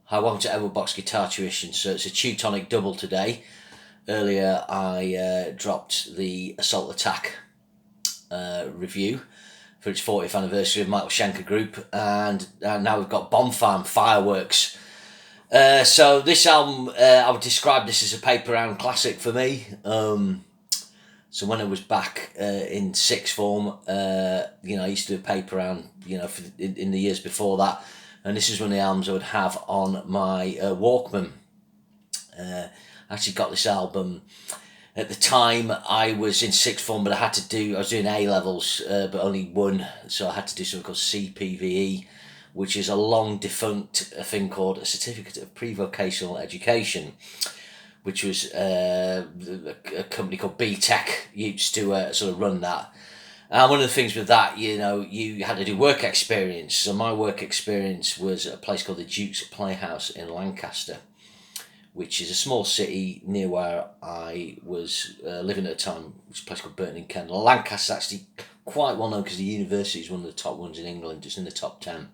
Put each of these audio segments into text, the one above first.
Hi, welcome to Edward Box Guitar Tuition. So it's a Teutonic double today. Earlier I dropped the Assault Attack review for its 40th anniversary of Michael Schenker Group, and now we've got Bonfire and Fireworks. So this album, I would describe this as a paper round classic for me. So when I was back in sixth form, I used to do a paper round, in the years before that. And this is one of the albums I would have on my Walkman. I actually got this album at the time I was in sixth form, but I was doing A levels, but only one, so I had to do something called CPVE, which is a long defunct thing called a Certificate of Pre-Vocational Education, which was a company called B-Tech used to sort of run that. And one of the things with that, you had to do work experience. So my work experience was at a place called the Duke's Playhouse in Lancaster, which is a small city near where I was living at the time, which is a place called Burton in Kent. Lancaster's actually quite well known because the university is one of the top ones in England. It's in the top 10.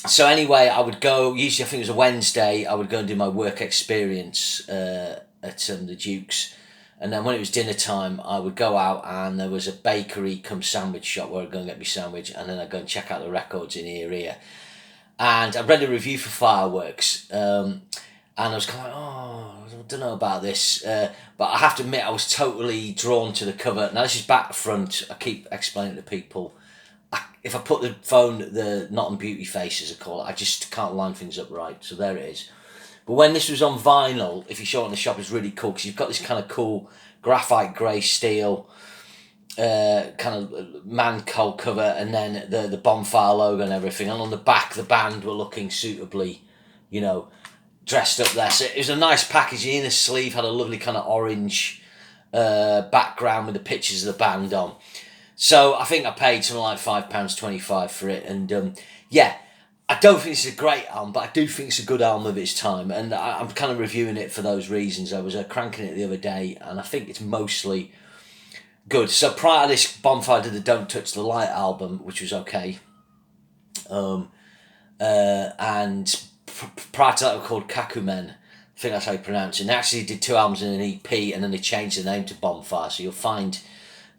So anyway, I would go, usually I think it was a Wednesday, I would go and do my work experience at the Duke's. And then when it was dinner time, I would go out and there was a bakery come sandwich shop where I'd go and get my sandwich, and then I'd go and check out the records in here. And I read a review for Fireworks, and I was kind of like, I don't know about this. But I have to admit, I was totally drawn to the cover. Now, this is back front. I keep explaining to people. If I put the phone, the Not on Beauty face, as I call it, I just can't line things up right. So there it is. But when this was on vinyl, if you show it in the shop, it's really cool because you've got this kind of cool graphite grey steel kind of man cold cover, and then the Bonfire logo and everything. And on the back, the band were looking suitably, dressed up there. So it was a nice package. The inner sleeve had a lovely kind of orange background with the pictures of the band on. So I think I paid something like £5.25 for it. And I don't think it's a great album, but I do think it's a good album of its time, and I'm kind of reviewing it for those reasons. I was cranking it the other day, and I think it's mostly good. So prior to this, Bonfire did the Don't Touch the Light album, which was okay. And prior to that, they were called Kakumen. I think that's how you pronounce it. And they actually did 2 albums in an EP, and then they changed the name to Bonfire, so you'll find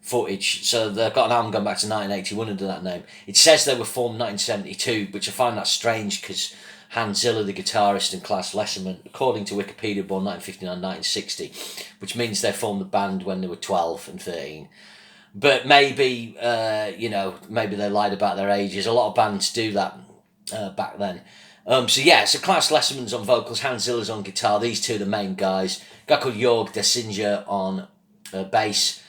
footage. So they've got an album going back to 1981 under that name. It says they were formed 1972, which I find that strange because Hans Ziller, the guitarist, and Klaus Lesserman, according to Wikipedia, born 1959, 1960, which means they formed the band when they were 12 and 13. But maybe, maybe they lied about their ages. A lot of bands do that back then. So Klaus Lesserman's on vocals, Hans Ziller's on guitar. These two are the main guys. A guy called Jörg Desinger on bass.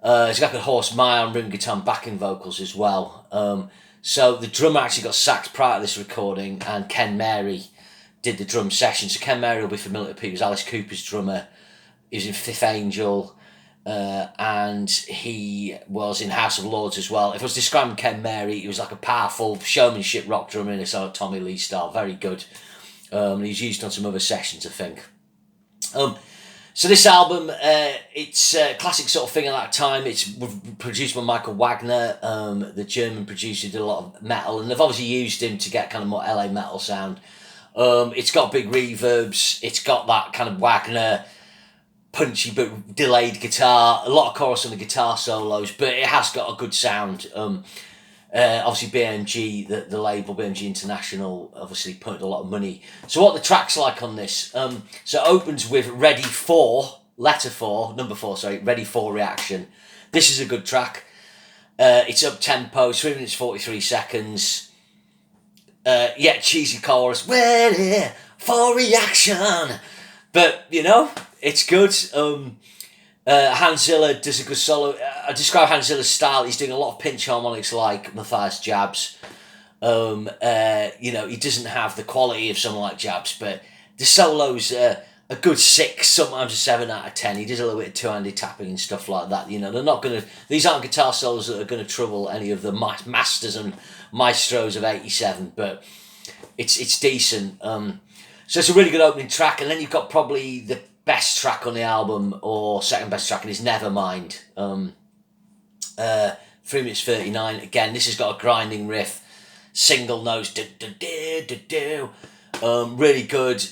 There's a guy called Horst Meyer on rhythm guitar and backing vocals as well. So the drummer actually got sacked prior to this recording, and Ken Mary did the drum session. So Ken Mary will be familiar to people. He was Alice Cooper's drummer. He was in Fifth Angel, and he was in House of Lords as well. If I was describing Ken Mary, he was like a powerful showmanship rock drummer in a sort of Tommy Lee style. Very good. He's used on some other sessions, I think. So this album, it's a classic sort of thing at that time. It's produced by Michael Wagner, the German producer, did a lot of metal, and they've obviously used him to get kind of more LA metal sound. It's got big reverbs, it's got that kind of Wagner punchy but delayed guitar, a lot of chorus on the guitar solos, but it has got a good sound. Obviously BMG, the label BMG International, obviously put a lot of money. So what the track's like on this? So it opens with Ready For, Ready For Reaction. This is a good track. It's up tempo, 3 minutes 43 seconds. Cheesy chorus, Ready For Reaction. But, it's good. Hans Ziller does a good solo. I describe Hans Ziller's style. He's doing a lot of pinch harmonics like Matthias Jabs. He doesn't have the quality of someone like Jabs, but the solos are a good 6, sometimes a 7 out of 10. He does a little bit of two-handed tapping and stuff like that. They're not going to. These aren't guitar solos that are going to trouble any of the masters and maestros of '87, but it's decent. So it's a really good opening track, and then you've got probably the best track on the album, or second best track, and it's Nevermind. 3 minutes 39. Again, this has got a grinding riff, single notes, Really good,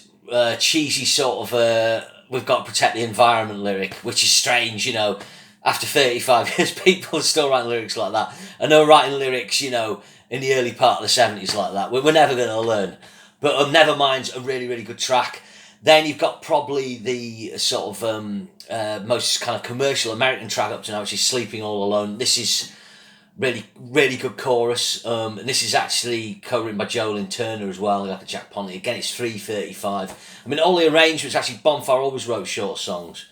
cheesy sort of, we've got to protect the environment lyric, which is strange, you know. After 35 years, people are still writing lyrics like that. And they're writing lyrics, you know, in the early part of the 70s like that. We're never going to learn. But Nevermind's a really, really good track. Then you've got probably the sort of most kind of commercial American track up to now, which is Sleeping All Alone. This is really, really good chorus. And this is actually co-written by Jolene Turner as well. Like Jack Ponty. Again, it's 3:35. I mean, all the arrangements, actually, Bonfire always wrote short songs.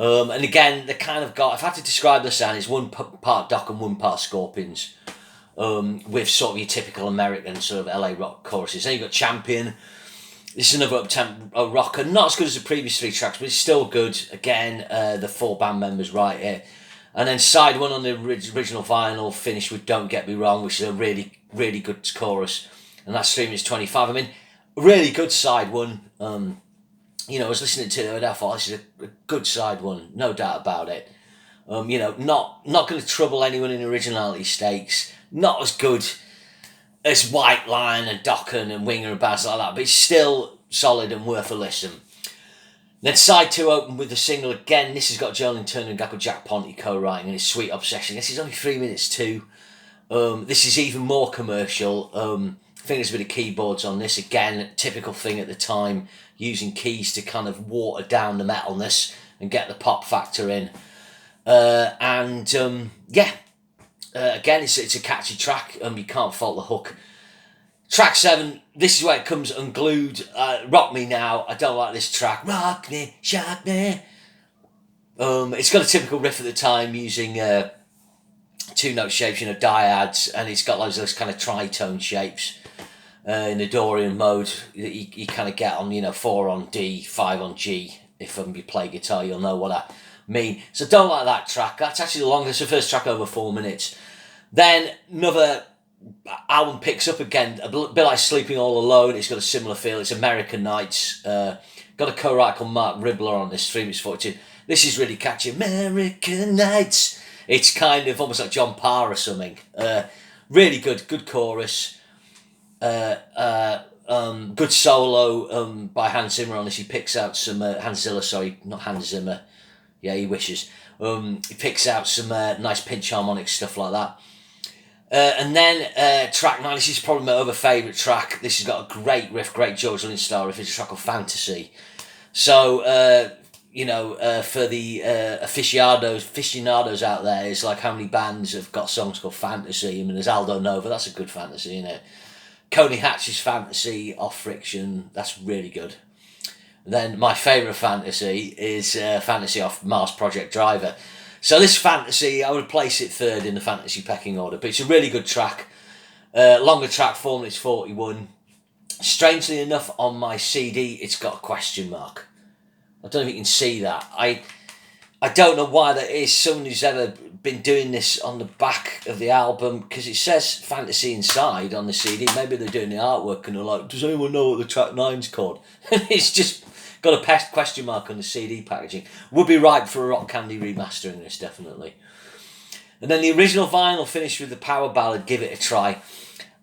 And again, they kind of got, if I had to describe the sound, it's one part Doc and one part Scorpions. With sort of your typical American sort of LA rock choruses. Then you've got Champion. This is another up-tempo rocker. Not as good as the previous 3 tracks, but it's still good. Again, the 4 band members right here. And then side 1 on the original vinyl finished with Don't Get Me Wrong, which is a really, really good chorus. And that's 3 minutes 25. I mean, really good side 1. You know, I was listening to it and I thought, this is a good side 1, no doubt about it. You know, not going to trouble anyone in originality stakes. Not as good as White Line and Dokken and Winger and bands like that, but it's still solid and worth a listen. Then side 2 open with the single again. This has got Jolene Turner and a guy called Jack Ponty co-writing, and it's Sweet Obsession. This is only 3 minutes too. This is even more commercial. I think there's a bit of keyboards on this. Again, typical thing at the time, using keys to kind of water down the metalness and get the pop factor in. Again, it's a catchy track. You can't fault the hook. Track 7, this is where it comes unglued. Rock Me Now. I don't like this track. Rock me, shock me. It's got a typical riff at the time using 2-note shapes, you know, dyads, and it's got loads of those kind of tritone shapes in the Dorian mode that you kind of get on, you know, 4 on D, 5 on G. If you play guitar, you'll know what I mean. So don't like that track. That's actually the longest, the first track over 4 minutes. Then another album picks up again, a bit like Sleeping All Alone. It's got a similar feel. It's American Nights. Got a co-writer called Mark Ribbler on this, 3 minutes 42. This is really catchy. American Nights. It's kind of almost like John Parr or something. Really good chorus. Good solo by Hans Zimmer on this. He picks out some Hans Zimmer, sorry, not Hans Zimmer. Yeah, he wishes. He picks out some nice pinch harmonic stuff like that. And then track 9, this is probably my other favourite track. This has got a great riff, great George Lynch style riff. It's a track called Fantasy. So, for the aficionados out there, it's like how many bands have got songs called Fantasy. I mean, there's Aldo Nova, that's a good fantasy, isn't it? Coney Hatch's Fantasy off Friction, that's really good. Then my favourite fantasy is Fantasy off Mars Project Driver. So this Fantasy, I would place it 3rd in the fantasy pecking order, but it's a really good track. Longer track, 4 minutes 41. Strangely enough, on my CD, it's got a question mark. I don't know if you can see that. I don't know why that is. Someone who's ever been doing this on the back of the album, because it says Fantasy inside on the CD. Maybe they're doing the artwork and they're like, does anyone know what the track 9's called? And it's just got a question mark on the CD packaging. Would be ripe for a Rock Candy remastering this, definitely. And then the original vinyl finished with the power ballad, Give It a Try.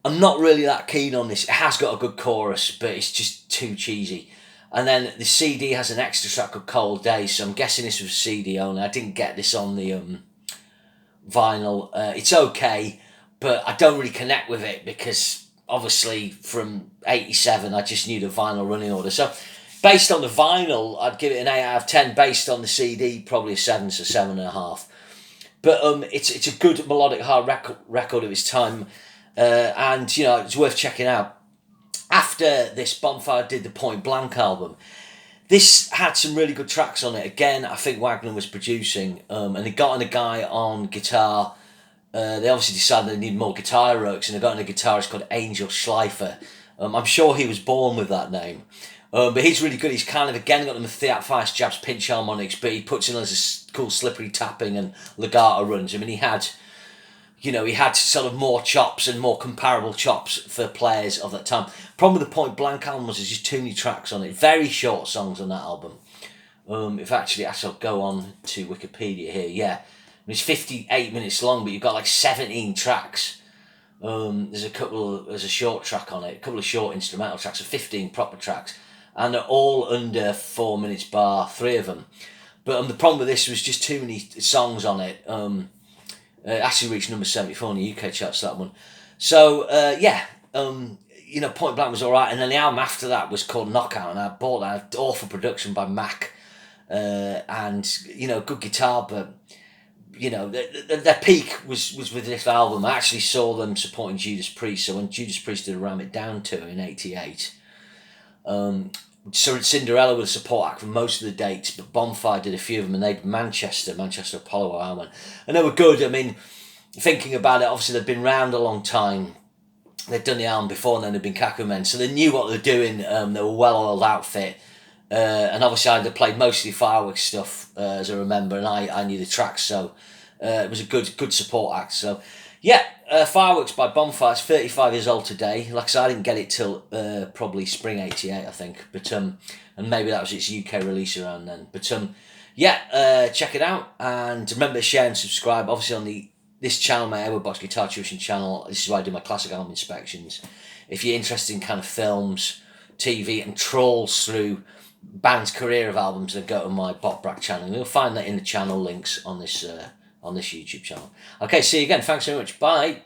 I'm not really that keen on this. It has got a good chorus, but it's just too cheesy. And then the CD has an extra track called Cold Days, so I'm guessing this was CD only. I didn't get this on the vinyl. It's okay, but I don't really connect with it because obviously from 87 I just knew the vinyl running order. So based on the vinyl, I'd give it an 8 out of 10. Based on the CD, probably a 7, so 7.5. But it's a good melodic hard record of its time, and you know it's worth checking out. After this, Bonfire did the Point Blank album. This had some really good tracks on it. Again, I think Wagner was producing, and they got in a guy on guitar. They obviously decided they need more guitar works, and they got in a guitarist called Angel Schleifer. I'm sure he was born with that name. But he's really good. He's kind of, again, got the Matthias Jabs pinch harmonics, but he puts in loads of cool slippery tapping and legato runs. I mean, he had sort of more chops and more comparable chops for players of that time. Problem with the Point Blank album was there's just too many tracks on it. Very short songs on that album. If actually, I shall go on to Wikipedia here. Yeah, it's 58 minutes long, but you've got like 17 tracks There's a short track on it, a couple of short instrumental tracks, 15 proper tracks, and they're all under 4 minutes bar, 3 of them. But the problem with this was just too many songs on it. It actually reached number 74 in the UK charts, that one. So, Point Blank was alright. And then the album after that was called Knockout, and I bought that. Awful production by Mac. And, good guitar, but, their peak was with this album. I actually saw them supporting Judas Priest. So when Judas Priest did a Ram It Down tour in '88, so Cinderella was a support act for most of the dates, but Bonfire did a few of them, and they did Manchester Apollo Island, and they were good. I mean, thinking about it, obviously they'd been round a long time. They'd done the album before, and then they'd been Kakumen, so they knew what they were doing. They were a well-oiled outfit, and obviously I played mostly Fireworks stuff, as I remember, and I knew the tracks, so it was a good support act. So yeah, Fireworks by Bonfire is 35 years old today. Like I said, I didn't get it till probably spring '88, I think. But and maybe that was its UK release around then. But check it out, and remember to share and subscribe. Obviously on this channel, my Edward Box Guitar Tuition channel. This is where I do my classic album inspections. If you're interested in kind of films, TV, and trawls through band's career of albums, then go to my Bot Brack channel. You'll find that in the channel links on this YouTube channel. Okay, see you again. Thanks very much. Bye.